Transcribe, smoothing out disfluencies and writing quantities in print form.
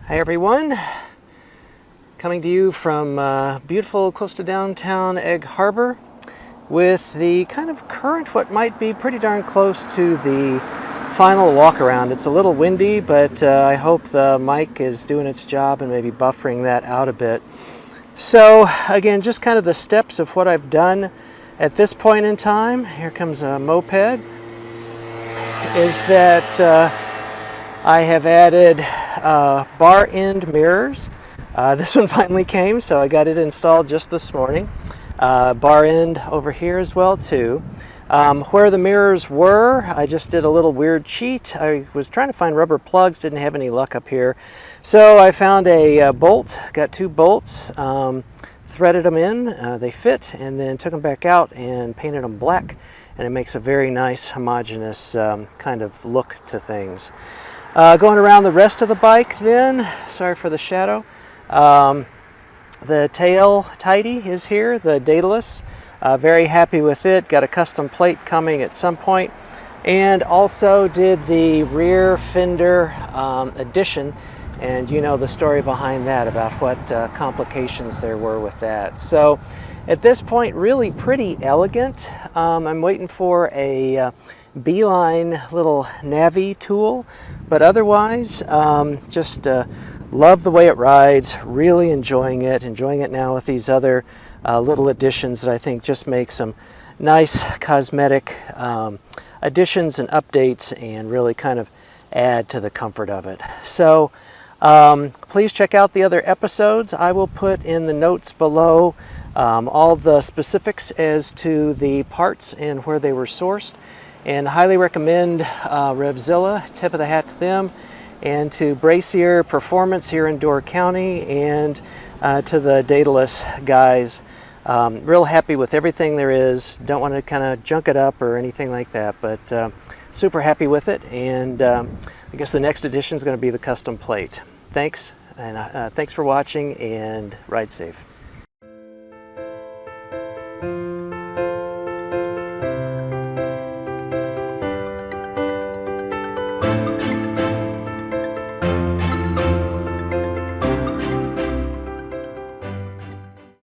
Hi everyone, coming to you from beautiful close to downtown Egg Harbor with the kind of current what might be pretty darn close to the final walk-around. It's a little windy, but I hope the mic is doing its job and maybe buffering that out a bit. So again, just kind of the steps of what I've done at this point in time. Here comes a moped. Is that I have added bar end mirrors. This one finally came, so I got it installed just this morning. Bar end over here as well too. Where the mirrors were, I just did a little weird cheat. I was trying to find rubber plugs, didn't have any luck up here. So I found a bolt, got two bolts, threaded them in, they fit, and then took them back out and painted them black, and it makes a very nice homogeneous kind of look to things. Going around the rest of the bike then, sorry for the shadow, the tail tidy is here, the Daedalus. Very happy with it, got a custom plate coming at some point, and also did the rear fender addition, and you know the story behind that, about what complications there were with that. So at this point, really pretty elegant. I'm waiting for a beeline little navy tool, but otherwise just love the way it rides, really enjoying it now with these other little additions that I think just make some nice cosmetic additions and updates and really kind of add to the comfort of it. So please check out the other episodes. I will put in the notes below all the specifics as to the parts and where they were sourced, and highly recommend RevZilla, tip of the hat to them, and to Blasier Performance here in Door County, and to the Daedalus guys. Real happy with everything there is. Don't want to kind of junk it up or anything like that, but super happy with it. And I guess the next edition is going to be the custom plate. Thanks, and thanks for watching, and ride safe.